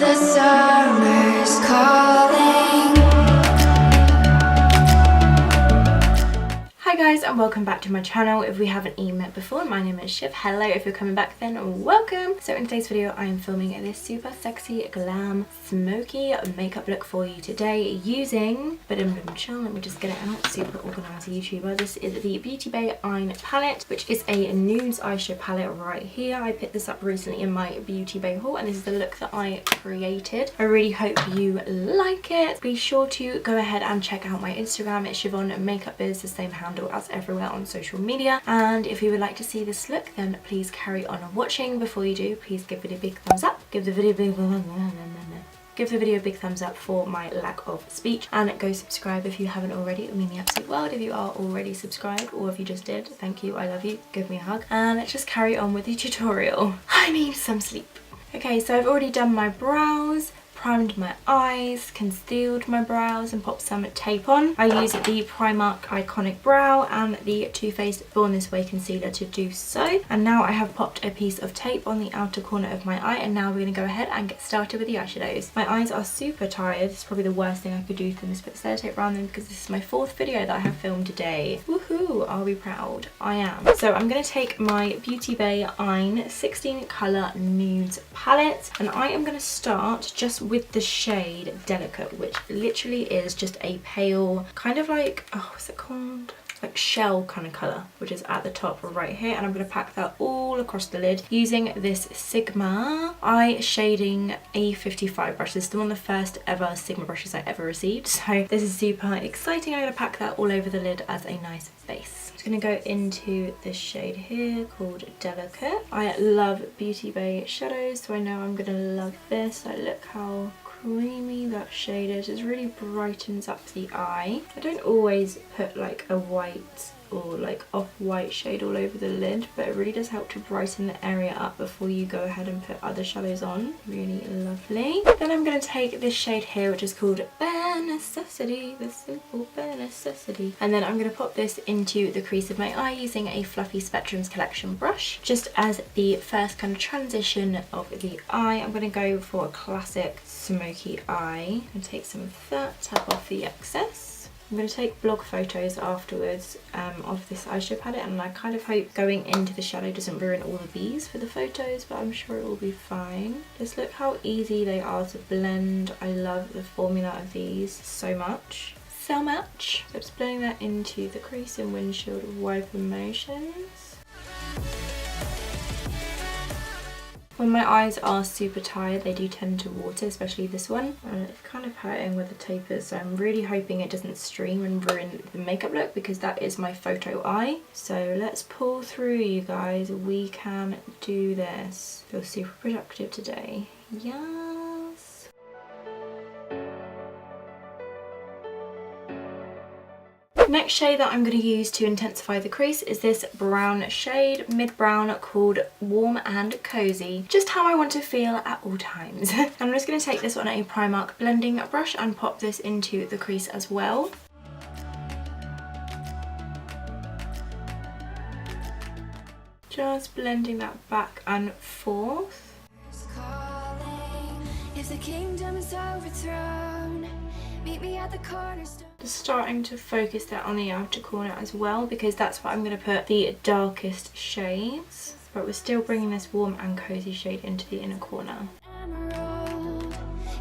The summer's calling. Hi guys, and welcome back to my channel. If we haven't even met before, my name is Shiv. Hello, if you're coming back then welcome. So in today's video I am filming this super sexy glam smoky makeup look for you today using, let me just get it out, super organised YouTuber. This is the Beauty Bay EYN palette, which is a nudes eyeshadow palette right here. I picked this up recently in my Beauty Bay haul and this is the look that I created. I really hope you like it. Be sure to go ahead and check out my Instagram. It's shivonmakeupbiz, the same handle as everywhere on social media. And if you would like to see this look, then please carry on watching. Before you do, please give it a big thumbs up. Give the video a big thumbs up for my lack of speech, and go subscribe if you haven't already. It would mean the absolute world if you are already subscribed, or if you just did, thank you, I love you, give me a hug. And let's just carry on with the tutorial. I need some sleep. Okay, so I've already done my brows, primed my eyes, concealed my brows and popped some tape on. I use the Primark Eyeconic Brow and the Too Faced Born This Way concealer to do so. And now I have popped a piece of tape on the outer corner of my eye, and now we're going to go ahead and get started with the eyeshadows. My eyes are super tired. It's probably the worst thing I could do to them is put sellotape around them because this is my 4th video that I have filmed today. Woohoo! Are we proud? I am. So I'm going to take my Beauty Bay EYN 16 colour nudes palette, and I am going to start just with the shade Delicate, which literally is just a pale kind of like, oh, what's it called? Like shell kind of colour, which is at the top right here, and I'm going to pack that all across the lid using this Sigma eye shading A55 brush. This is one of the first ever Sigma brushes I ever received, so this is super exciting. I'm going to pack that all over the lid as a nice base. I'm just going to go into this shade here called Delicate. I love Beauty Bay shadows, so I know I'm going to love this. Like, look how creamy that shade is. It really brightens up the eye. I don't always put like a white or like off-white shade all over the lid, but it really does help to brighten the area up before you go ahead and put other shadows on. Really lovely. Then I'm going to take this shade here, which is called Bare Necessity, the simple bare necessity, and then I'm going to pop this into the crease of my eye using a fluffy Spectrums collection brush. Just as the first kind of transition of the eye, I'm going to go for a classic smoky eye and take some of that, tap off the excess. I'm going to take blog photos afterwards of this eyeshadow palette, and I kind of hope going into the shadow doesn't ruin all of these for the photos, but I'm sure it will be fine. Just look how easy they are to blend. I love the formula of these so much. So much. So just blending that into the crease in windshield wiper motions. When my eyes are super tired, they do tend to water, especially this one, and it's kind of hurting where the tape is, so I'm really hoping it doesn't stream and ruin the makeup look because that is my photo eye. So let's pull through, you guys. We can do this. Feel super productive today. Yes. Next shade that I'm going to use to intensify the crease is this brown shade, mid-brown, called Warm and Cozy. Just how I want to feel at all times. I'm just going to take this on a Primark blending brush and pop this into the crease as well. Just blending that back and forth. If the kingdom is overthrown, meet me at the cornerstone. Just starting to focus that on the outer corner as well, because that's what I'm going to put the darkest shades, but we're still bringing this warm and cozy shade into the inner corner. Emerald,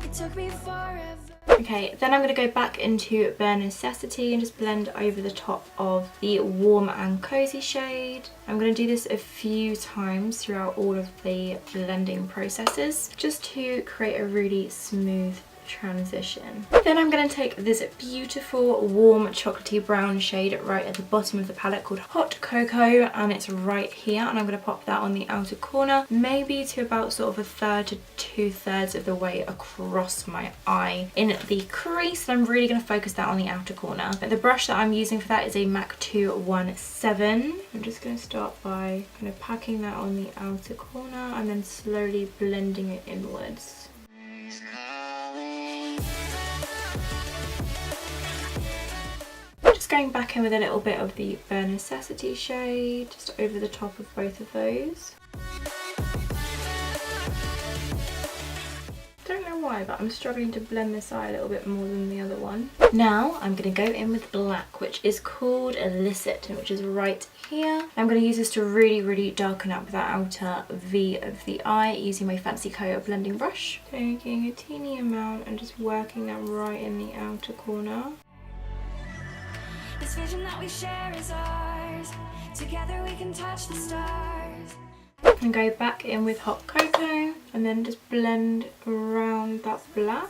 it took me forever. Okay, then I'm going to go back into Bare Necessity and just blend over the top of the warm and cozy shade. I'm going to do this a few times throughout all of the blending processes just to create a really smooth transition. Then I'm going to take this beautiful warm chocolatey brown shade right at the bottom of the palette called Hot Cocoa, and it's right here, and I'm going to pop that on the outer corner, maybe to about sort of 1/3 to 2/3 of the way across my eye in the crease. And I'm really going to focus that on the outer corner. But the brush that I'm using for that is a MAC 217. I'm just going to start by kind of packing that on the outer corner and then slowly blending it inwards. Just going back in with a little bit of the Bare Necessity shade, just over the top of both of those. Don't know why, but I'm struggling to blend this eye a little bit more than the other one. Now I'm going to go in with black, which is called Illicit, which is right here. I'm going to use this to really darken up that outer V of the eye using my fancy coat blending brush. Taking a teeny amount and just working that right in the outer corner. This vision that we share is ours. Together we can touch the stars. And go back in with hot cocoa and then just blend around that black.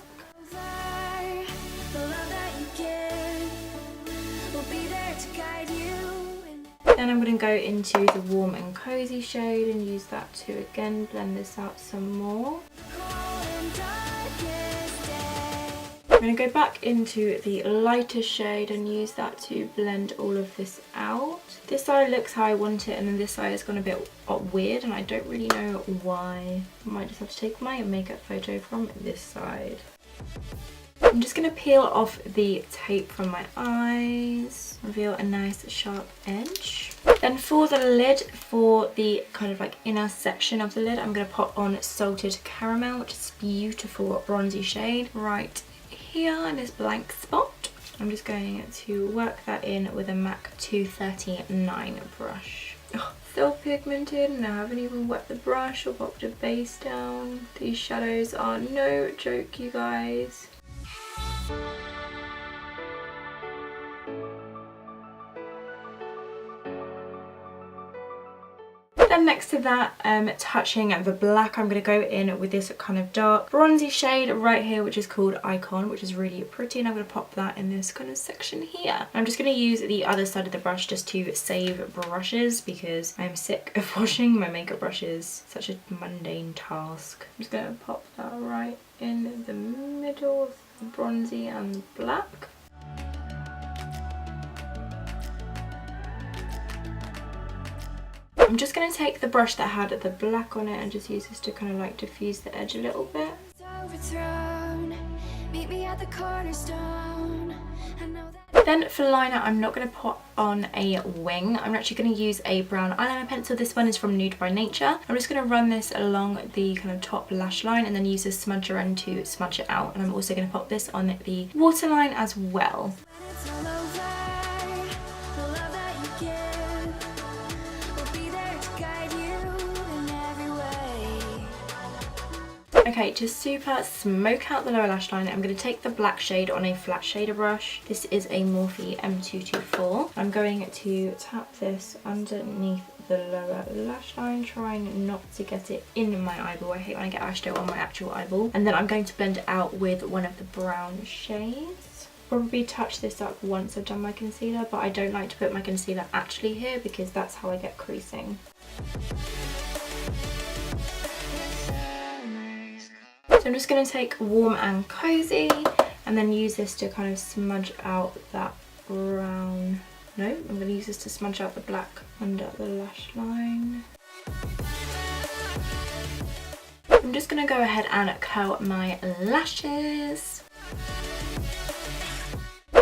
The love that you give will be there to guide you. Then I'm going to go into the warm and cozy shade and use that to again blend this out some more. I'm going to go back into the lighter shade and use that to blend all of this out. This eye looks how I want it, and then this eye has gone a bit weird and I don't really know why. I might just have to take my makeup photo from this side. I'm just going to peel off the tape from my eyes, reveal a nice sharp edge. Then for the lid, for the kind of like inner section of the lid, I'm going to pop on Salted Caramel, which is a beautiful bronzy shade right here in this blank spot. I'm just going to work that in with a MAC 239 brush. Oh, so pigmented, and I haven't even wet the brush or popped a base down. These shadows are no joke, you guys. Then next to that, touching the black, I'm going to go in with this kind of dark bronzy shade right here, which is called Icon, which is really pretty, and I'm going to pop that in this kind of section here. I'm just going to use the other side of the brush just to save brushes because I'm sick of washing my makeup brushes. Such a mundane task. I'm just going to pop that right in the middle of the bronzy and the black. I'm just going to take the brush that had the black on it and just use this to kind of like diffuse the edge a little bit. Meet me at the cornerstone. Then for liner, I'm not going to put on a wing. I'm actually going to use a brown eyeliner pencil. This one is from Nude by Nature. I'm just going to run this along the kind of top lash line and then use a smudger end to smudge it out. And I'm also going to pop this on the waterline as well. Okay, to super smoke out the lower lash line, I'm going to take the black shade on a flat shader brush. This is a Morphe M224. I'm going to tap this underneath the lower lash line, trying not to get it in my eyeball. I hate when I get eyeshadow on my actual eyeball. And then I'm going to blend it out with one of the brown shades. Probably touch this up once I've done my concealer, but I don't like to put my concealer actually here because that's how I get creasing. So I'm just going to take Warm and Cozy and then use this to kind of smudge out that brown. No, I'm going to use this to smudge out the black under the lash line. I'm just going to go ahead and curl my lashes.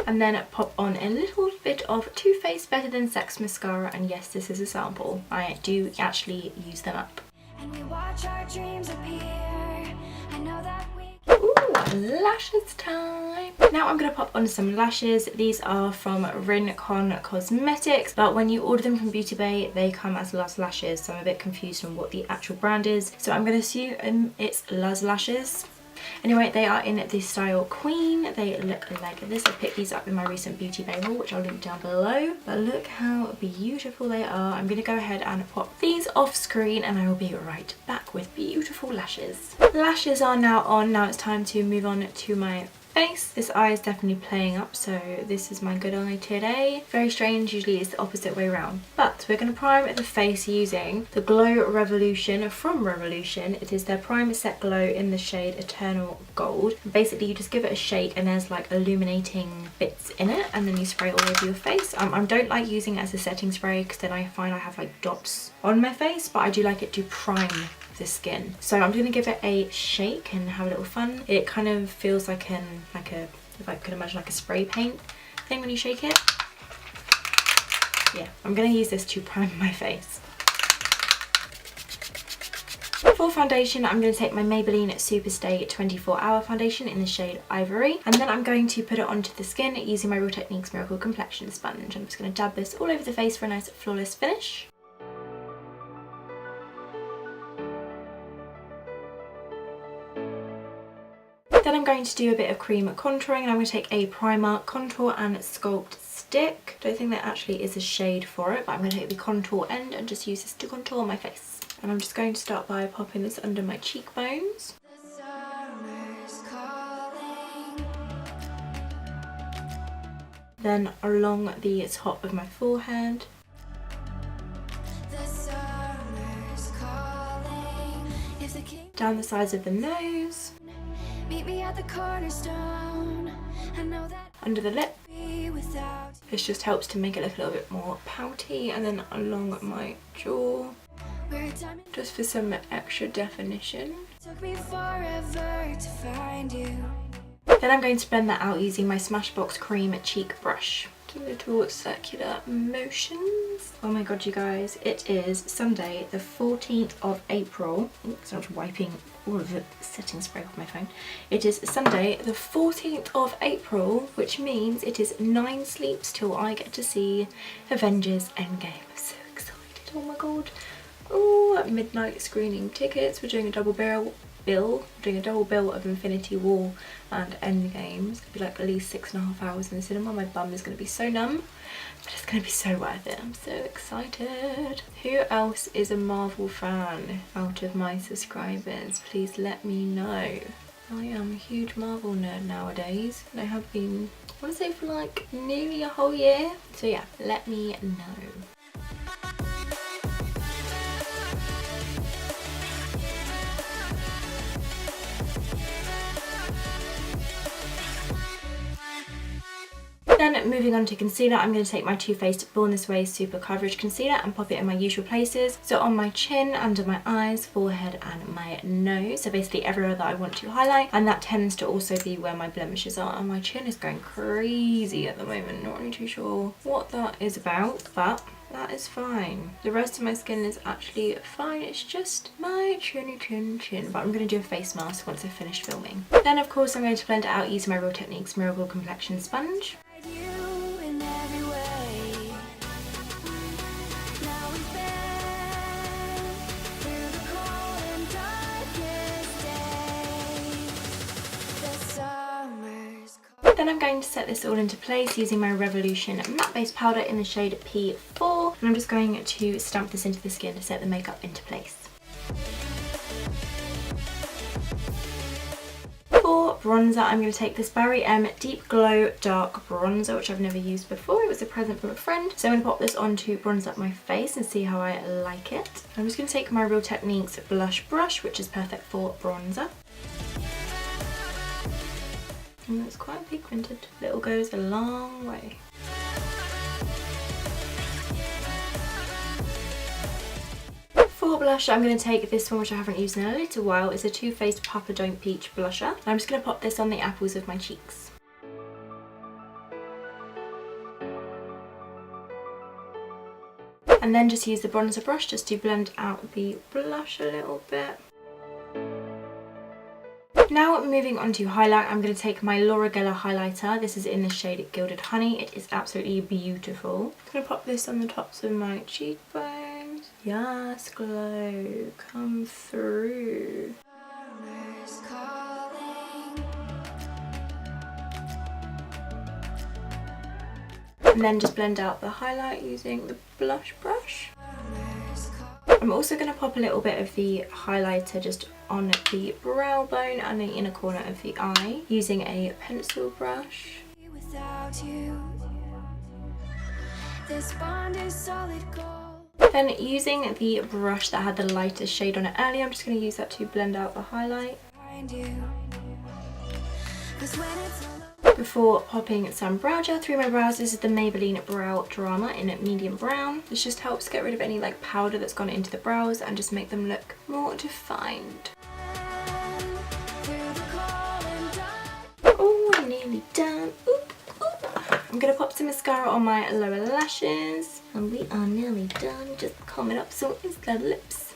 And then pop on a little bit of Too Faced Better Than Sex mascara, and yes, this is a sample. I do actually use them up. And we watch our dreams appear. I know that we... Ooh, lashes time! Now I'm going to pop on some lashes. These are from Rincon Cosmetics, but when you order them from Beauty Bay, they come as Luz Lashes, so I'm a bit confused on what the actual brand is. So I'm going to assume it's Luz Lashes. Anyway, they are in the style Queen. They look like this. I picked these up in my recent Beauty Bay haul, which I'll link down below. But look how beautiful they are. I'm going to go ahead and pop these off screen and I will be right back with beautiful lashes. Lashes are now on. Now it's time to move on to my face. This eye is definitely playing up, so this is my good eye today. Very strange, usually it's the opposite way around. But we're going to prime the face using the Glow Revolution from Revolution. It is their Prime Set Glow in the shade Eternal Gold. Basically you just give it a shake and there's like illuminating bits in it, and then you spray all over your face. I don't like using it as a setting spray because then I find I have like dots on my face, but I do like it to prime the skin. So I'm going to give it a shake and have a little fun. It kind of feels like if I could imagine like a spray paint thing when you shake it. Yeah, I'm going to use this to prime my face. for foundation, I'm going to take my Maybelline Superstay 24 Hour Foundation in the shade Ivory. And then I'm going to put it onto the skin using my Real Techniques Miracle Complexion Sponge. I'm just going to dab this all over the face for a nice flawless finish. Then I'm going to do a bit of cream contouring, and I'm going to take a Primark Contour and Sculpt stick. I don't think there actually is a shade for it, but I'm going to take the contour end and just use this to contour my face. And I'm just going to start by popping this under my cheekbones. Then along the top of my forehead. Down the sides of the nose. Meet me at the cornerstone. I know that Under the lip. without This just helps to make it look a little bit more pouty, and then along my jaw, just for some extra definition. took me forever to find you. Then I'm going to blend that out using my Smashbox Cream Cheek Brush. Do little circular motions. Oh my god, you guys, it is Sunday the 14th of April. Oops, I'm wiping all of the setting spray off my phone. It is Sunday the 14th of April, which means it is 9 sleeps till I get to see Avengers Endgame. I'm so excited, oh my god. Oh, midnight screening tickets. We're doing a double bill. We're doing a double bill of Infinity War and Endgame. It's gonna be like at least 6.5 hours in the cinema. My bum is gonna be so numb, but it's gonna be so worth it. I'm so excited. Who else is a Marvel fan out of my subscribers? Please let me know. I am a huge Marvel nerd nowadays, and I have been, I want to say, for like nearly a whole year. So yeah, let me know. Then moving on to concealer, I'm going to take my Too Faced Born This Way Super Coverage Concealer and pop it in my usual places. So on my chin, under my eyes, forehead and my nose. So basically everywhere that I want to highlight. And that tends to also be where my blemishes are. And my chin is going crazy at the moment. Not really too sure what that is about, but that is fine. The rest of my skin is actually fine. It's just my chin. But I'm going to do a face mask once I've finished filming. Then of course I'm going to blend it out using my Real Techniques Miracle Complexion Sponge. You in every way. Now we've been through the cold and darkest days. The summer's cold. Then I'm going to set this all into place using my Revolution matte base powder in the shade P4, and I'm just going to stamp this into the skin to set the makeup into place. For bronzer, I'm going to take this Barry M Deep Glow Dark Bronzer, which I've never used before. It was a present from a friend. So I'm going to pop this on to bronze up my face and see how I like it. I'm just going to take my Real Techniques blush brush, which is perfect for bronzer. And it's quite pigmented. Little goes a long way. For blush, I'm going to take this one, which I haven't used in a little while. It's a Too Faced Papa Don't Peach blusher. And I'm just going to pop this on the apples of my cheeks. And then just use the bronzer brush just to blend out the blush a little bit. Now moving on to highlight, I'm going to take my Laura Geller highlighter. This is in the shade Gilded Honey. It is absolutely beautiful. I'm going to pop this on the tops of my cheekbones. Yes, glow, come through. Summer's calling. And then just blend out the highlight using the blush brush. Summer's calling. I'm also going to pop a little bit of the highlighter just on the brow bone and the inner corner of the eye using a pencil brush. Without you, this bond is solid gold. Then using the brush that had the lightest shade on it earlier, I'm just going to use that to blend out the highlight. Find you. 'Cause when it's all Before popping some brow gel through my brows, this is the Maybelline Brow Drama in medium brown. This just helps get rid of any like powder that's gone into the brows and just make them look more defined. through the cold and dark. Oh, I'm nearly done. Oop, oop. I'm going to pop some mascara on my lower lashes. And we are nearly done. Just coming up some Insta lips.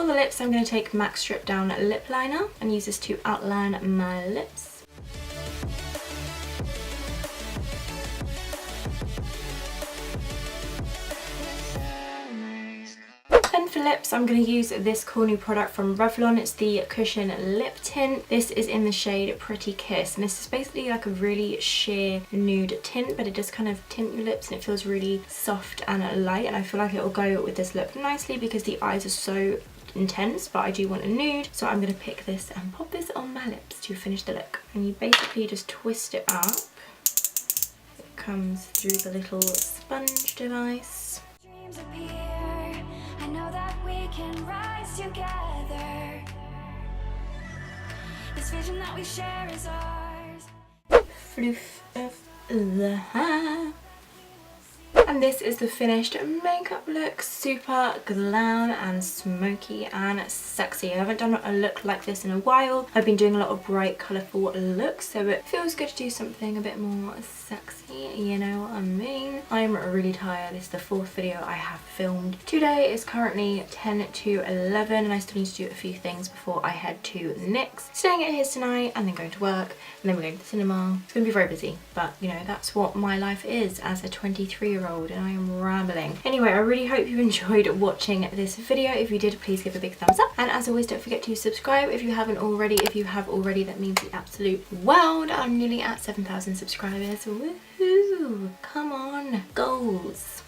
For the lips, I'm going to take MAC Strip Down Lip Liner and use this to outline my lips. Then for lips, I'm going to use this cool new product from Revlon. It's the Cushion Lip Tint. This is in the shade Pretty Kiss, and this is basically like a really sheer nude tint, but it does kind of tint your lips and it feels really soft and light, and I feel like it will go with this look nicely because the eyes are so intense, but I do want a nude, so I'm going to pick this and pop this on my lips to finish the look. And you basically just twist it up. It comes through the little sponge device. Dreams appear. I know that we can rise together. This vision that we share is ours. Floof of the hair. And this is the finished makeup look. Super glam and smoky and sexy. I haven't done a look like this in a while. I've been doing a lot of bright, colourful looks, so it feels good to do something a bit more sexy, you know what I mean? I'm really tired. This is the 4th video I have filmed today. It's currently 10 to 11 and I still need to do a few things before I head to NYX. Staying at his tonight and then going to work and then we're going to the cinema. It's going to be very busy, but you know, that's what my life is as a 23-year-old. And I am rambling. Anyway, I really hope you enjoyed watching this video. If you did, please give a big thumbs up. And as always, don't forget to subscribe if you haven't already. If you have already, that means the absolute world. I'm nearly at 7,000 subscribers. Woohoo! Come on, goals.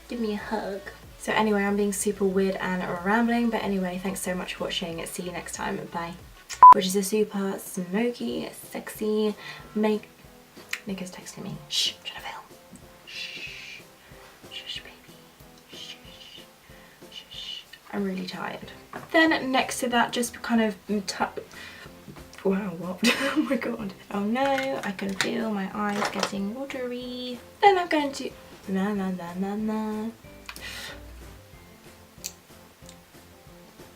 Give me a hug. So anyway, I'm being super weird and rambling. But anyway, thanks so much for watching. See you next time. Bye. Which is a super smoky, sexy make... Nico's texting me. Shh, should I film? I'm really tired. Then next to that, just kind of wow, what? Oh my god. Oh no, I can feel my eyes getting watery. Then I'm going to